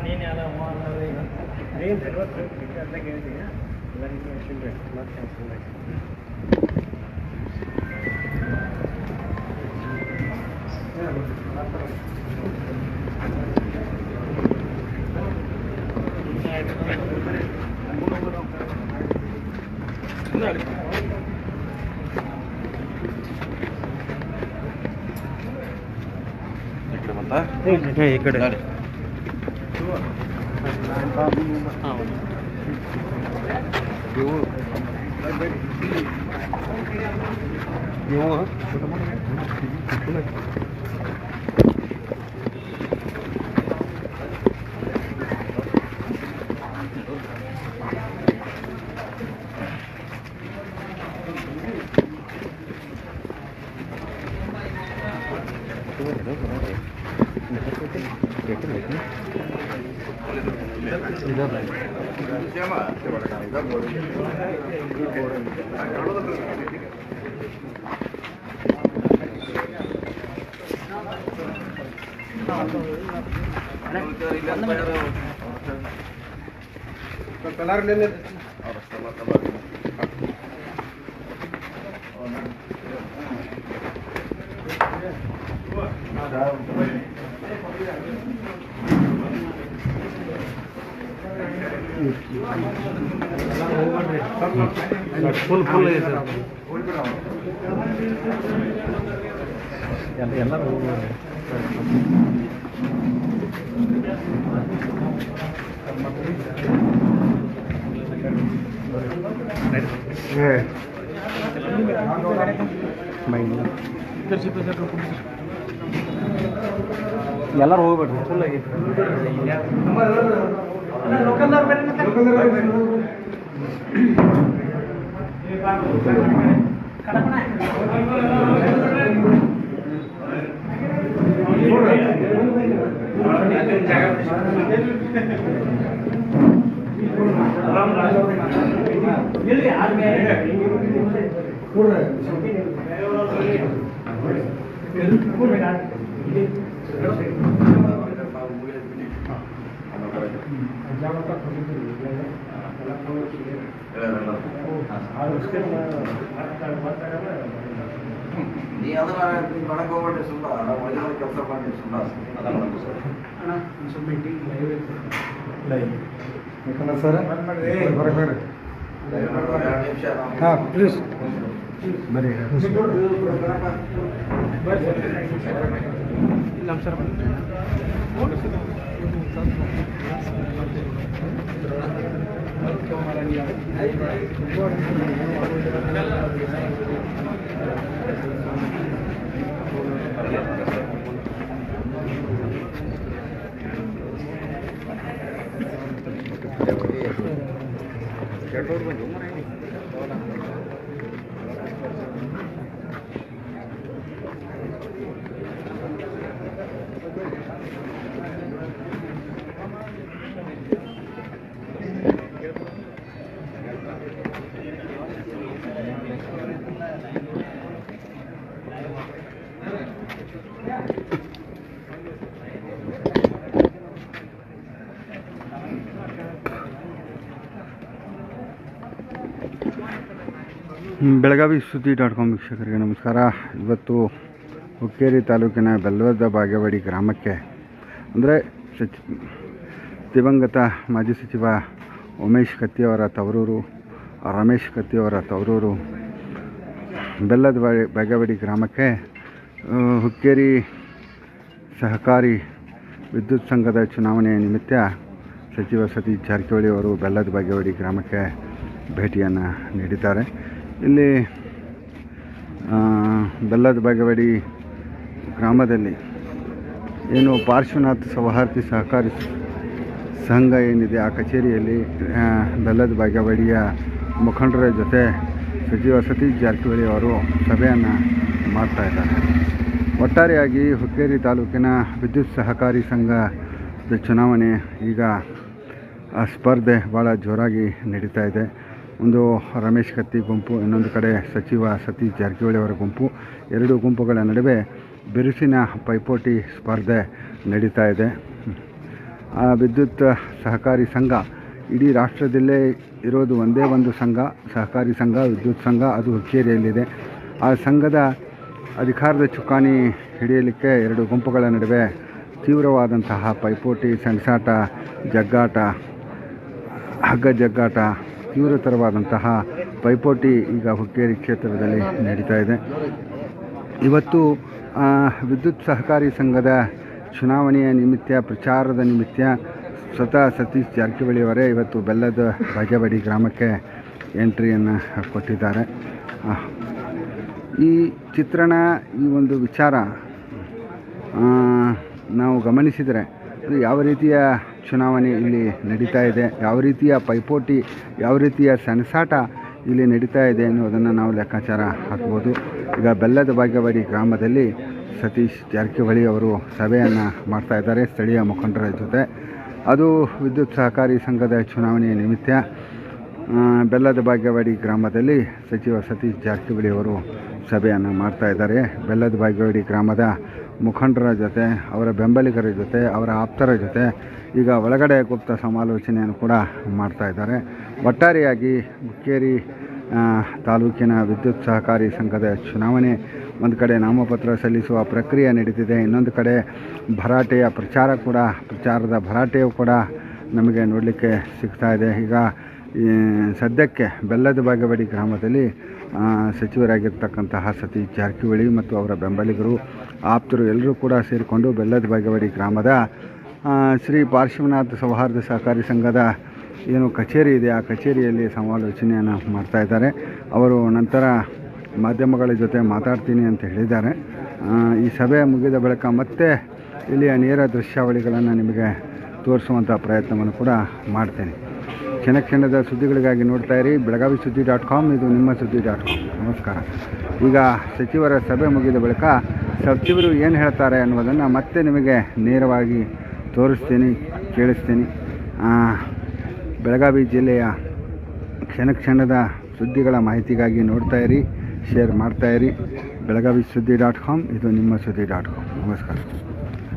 ನೀನು ಎಲ್ಲ ಏನು 50 ಅಂತ ಕೇಳಿದೀಯ ಎಲ್ಲರಿಗೂ ಹೇಳ್ತೀನಿ ಮತ್ತೆ ಈ ಕಡೆ ಫುಲ್ ಐತೆ ಎಲ್ಲರೂ ಎಲ್ಲರೂ ಹೋಗ್ಬೇಡ್ರಿ ಫುಲ್ ಆಗೈತೆ ನೀ ಅದನ್ನ ಮಾಡಕ್ ಹೋಗ್ಬೇಡ್ರಿ ಸುಮ್ಮನೆ ಒಳ್ಳೆ ಕೆಲಸ ಮಾಡಿ ಸುಮ್ಮನೆ ಸರ್ ಹಾಂ ಪ್ಲೀಸ್ ಬರೀ ಇಲ್ಲ ಸರ್ ಬೆಳಗಾವಿ ಸುದ್ದಿ.com ವೀಕ್ಷಕರಿಗೆ ನಮಸ್ಕಾರ. ಇವತ್ತು ಹುಕ್ಕೇರಿ ತಾಲೂಕಿನ ಬೆಲ್ಲದ ಬಾಗೇವಾಡಿ ಗ್ರಾಮಕ್ಕೆ ಅಂದರೆ ದಿವಂಗತ ಮಾಜಿ ಸಚಿವ ಉಮೇಶ್ ಕತ್ತಿಯವರ ತವರೂರು, ರಮೇಶ್ ಕತ್ತಿಯವರ ತವರೂರು ಬೆಲ್ಲದ ಬಾಗೇವಾಡಿ ಗ್ರಾಮಕ್ಕೆ ಹುಕ್ಕೇರಿ ಸಹಕಾರಿ ವಿದ್ಯುತ್ ಸಂಘದ ಚುನಾವಣೆ ನಿಮಿತ್ತ ಸಚಿವ ಸತೀಶ್ ಜಾರಕಿಹೊಳಿ ಅವರು ಬೆಲ್ಲದ ಬಾಗೇವಾಡಿ ಗ್ರಾಮಕ್ಕೆ ಭೇಟಿಯನ್ನು ನೀಡಿದ್ದಾರೆ. ಇಲ್ಲಿ ಬೆಲ್ಲದ ಬಾಗೇವಾಡಿ ಗ್ರಾಮದಲ್ಲಿ ಏನು ಪಾರ್ಶ್ವನಾಥ್ ಸೌಹಾರ್ದ ಸಹಕಾರಿ ಸಂಘ ಏನಿದೆ ಆ ಕಚೇರಿಯಲ್ಲಿ ಬೆಲ್ಲದ ಬಾಗೇವಾಡಿಯ ಮುಖಂಡರ ಜೊತೆ ಸಚಿವ ಸತೀಶ್ ಜಾರಕಿಹೊಳಿ ಅವರು ಸಭೆಯನ್ನು ಮಾಡ್ತಾಯಿದ್ದಾರೆ. ಒಟ್ಟಾರೆಯಾಗಿ ಹುಕ್ಕೇರಿ ತಾಲೂಕಿನ ವಿದ್ಯುತ್ ಸಹಕಾರಿ ಸಂಘದ ಚುನಾವಣೆ ಈಗ ಸ್ಪರ್ಧೆ ಭಾಳ ಜೋರಾಗಿ ನಡೀತಾ ಇದೆ. ಒಂದು ರಮೇಶ್ ಕತ್ತಿ ಗುಂಪು, ಇನ್ನೊಂದು ಕಡೆ ಸಚಿವ ಸತೀಶ್ ಜಾರಕಿಹೊಳಿ ಅವರ ಗುಂಪು. ಎರಡು ಗುಂಪುಗಳ ನಡುವೆ ಬಿರುಸಿನ ಪೈಪೋಟಿ ಸ್ಪರ್ಧೆ ನಡೀತಾ ಇದೆ. ವಿದ್ಯುತ್ ಸಹಕಾರಿ ಸಂಘ ಇಡೀ ರಾಷ್ಟ್ರದಲ್ಲೇ ಇರೋದು ಒಂದೇ ಒಂದು ಸಂಘ, ಸಹಕಾರಿ ಸಂಘ, ವಿದ್ಯುತ್ ಸಂಘ, ಅದು ಹುಕ್ಕೇರಿಯಲ್ಲಿದೆ. ಆ ಸಂಘದ ಅಧಿಕಾರದ ಚುಕ್ಕಾಣಿ ಹಿಡಿಯಲಿಕ್ಕೆ ಎರಡು ಗುಂಪುಗಳ ನಡುವೆ ತೀವ್ರವಾದಂತಹ ಪೈಪೋಟಿ, ಸೆಣಸಾಟ, ಜಗ್ಗಾಟ, ಹಗ್ಗ ಜಗ್ಗಾಟ, ತೀವ್ರತರವಾದಂತಹ ಪೈಪೋಟಿ ಈಗ ಹುಕ್ಕೇರಿ ಕ್ಷೇತ್ರದಲ್ಲಿ ನಡೀತಾ ಇದೆ. ಇವತ್ತು ವಿದ್ಯುತ್ ಸಹಕಾರಿ ಸಂಘದ ಚುನಾವಣೆಯ ನಿಮಿತ್ತ, ಪ್ರಚಾರದ ನಿಮಿತ್ತ ಸ್ವತಃ ಸತೀಶ್ ಜಾರಕಿಹೊಳಿ ಅವರೇ ಇವತ್ತು ಬೆಲ್ಲದ ಬಾಗೇವಾಡಿ ಗ್ರಾಮಕ್ಕೆ ಎಂಟ್ರಿಯನ್ನು ಕೊಟ್ಟಿದ್ದಾರೆ. ಈ ಚಿತ್ರಣ, ಈ ಒಂದು ವಿಚಾರ ನಾವು ಗಮನಿಸಿದರೆ ಅದು ಯಾವ ರೀತಿಯ ಚುನಾವಣೆ ಇಲ್ಲಿ ನಡೀತಾ ಇದೆ, ಯಾವ ರೀತಿಯ ಪೈಪೋಟಿ, ಯಾವ ರೀತಿಯ ಸೆಣಸಾಟ ಇಲ್ಲಿ ನಡೀತಾ ಇದೆ ಅನ್ನೋದನ್ನು ನಾವು ಲೆಕ್ಕಾಚಾರ ಹಾಕ್ಬೋದು. ಈಗ ಬೆಲ್ಲದ ಬಾಗೇವಾಡಿ ಗ್ರಾಮದಲ್ಲಿ ಸತೀಶ್ ಜಾರಕಿಹೊಳಿ ಅವರು ಸಭೆಯನ್ನು ಮಾಡ್ತಾಯಿದ್ದಾರೆ ಸ್ಥಳೀಯ ಮುಖಂಡರ ಜೊತೆ. ಅದು ವಿದ್ಯುತ್ ಸಹಕಾರಿ ಸಂಘದ ಚುನಾವಣೆಯ ನಿಮಿತ್ತ ಬೆಲ್ಲದ ಬಾಗೇವಾಡಿ ಗ್ರಾಮದಲ್ಲಿ ಸಚಿವ ಸತೀಶ್ ಜಾರಕಿಹೊಳಿ ಅವರು ಸಭೆಯನ್ನು ಮಾಡ್ತಾಯಿದ್ದಾರೆ. ಬೆಲ್ಲದ ಬಾಗೇವಾಡಿ ಗ್ರಾಮದ ಮುಖಂಡರ ಜೊತೆ, ಅವರ ಬೆಂಬಲಿಗರ ಜೊತೆ, ಅವರ ಆಪ್ತರ ಜೊತೆ ಈಗ ಒಳಗಡೆ ಗುಪ್ತ ಸಮಾಲೋಚನೆಯನ್ನು ಕೂಡ ಮಾಡ್ತಾಯಿದ್ದಾರೆ. ಒಟ್ಟಾರೆಯಾಗಿ ಹುಕ್ಕೇರಿ ತಾಲೂಕಿನ ವಿದ್ಯುತ್ ಸಹಕಾರಿ ಸಂಘದ ಚುನಾವಣೆ, ಒಂದು ಕಡೆ ನಾಮಪತ್ರ ಸಲ್ಲಿಸುವ ಪ್ರಕ್ರಿಯೆ ನಡೀತಿದೆ, ಇನ್ನೊಂದು ಕಡೆ ಪ್ರಚಾರದ ಭರಾಟೆಯು ಕೂಡ ನಮಗೆ ನೋಡಲಿಕ್ಕೆ ಸಿಗ್ತಾ ಇದೆ. ಈಗ ಸದ್ಯಕ್ಕೆ ಬೆಲ್ಲದ ಬಾಗೇವಾಡಿ ಗ್ರಾಮದಲ್ಲಿ ಸಚಿವರಾಗಿರ್ತಕ್ಕಂತಹ ಸತೀಶ್ ಜಾರಕಿಹೊಳಿ ಮತ್ತು ಅವರ ಬೆಂಬಲಿಗರು, ಆಪ್ತರು ಎಲ್ಲರೂ ಕೂಡ ಸೇರಿಕೊಂಡು ಬೆಲ್ಲದ ಬಾಗೇವಾಡಿ ಗ್ರಾಮದ ಶ್ರೀ ಪಾರ್ಶ್ವನಾಥ್ ಸೌಹಾರ್ದ ಸಹಕಾರಿ ಸಂಘದ ಏನು ಕಚೇರಿ ಇದೆ, ಆ ಕಚೇರಿಯಲ್ಲಿ ಸಮಾಲೋಚನೆಯನ್ನು ಮಾಡ್ತಾಯಿದ್ದಾರೆ. ಅವರು ನಂತರ ಮಾಧ್ಯಮಗಳ ಜೊತೆ ಮಾತಾಡ್ತೀನಿ ಅಂತ ಹೇಳಿದ್ದಾರೆ. ಈ ಸಭೆ ಮುಗಿದ ಬಳಿಕ ಮತ್ತೆ ಇಲ್ಲಿಯ ನೇರ ದೃಶ್ಯಾವಳಿಗಳನ್ನು ನಿಮಗೆ ತೋರಿಸುವಂಥ ಪ್ರಯತ್ನವನ್ನು ಕೂಡ ಮಾಡ್ತೇನೆ. ಕ್ಷಣದ ಸುದ್ದಿಗಳಿಗಾಗಿ ನೋಡ್ತಾ ಇರಿ ಬೆಳಗಾವಿ ಸುದ್ದಿ.com, ಇದು ನಿಮ್ಮ ಸುದ್ದಿ.com. ನಮಸ್ಕಾರ. ಈಗ ಸಚಿವರ ಸಭೆ ಮುಗಿದ ಬಳಿಕ ಸಚಿವರು ಏನು ಹೇಳ್ತಾರೆ ಅನ್ನೋದನ್ನು ಮತ್ತೆ ನಿಮಗೆ ನೇರವಾಗಿ ತೋರಿಸ್ತೀನಿ, ಕೇಳಿಸ್ತೀನಿ. ಬೆಳಗಾವಿ ಜಿಲ್ಲೆಯ ಕ್ಷಣದ ಸುದ್ದಿಗಳ ಮಾಹಿತಿಗಾಗಿ ನೋಡ್ತಾ ಇರಿ, ಶೇರ್ ಮಾಡ್ತಾಯಿರಿ. ಬೆಳಗಾವಿ ಸುದ್ದಿ.com, ಇದು ನಿಮ್ಮ ಸುದ್ದಿ.com. ನಮಸ್ಕಾರ.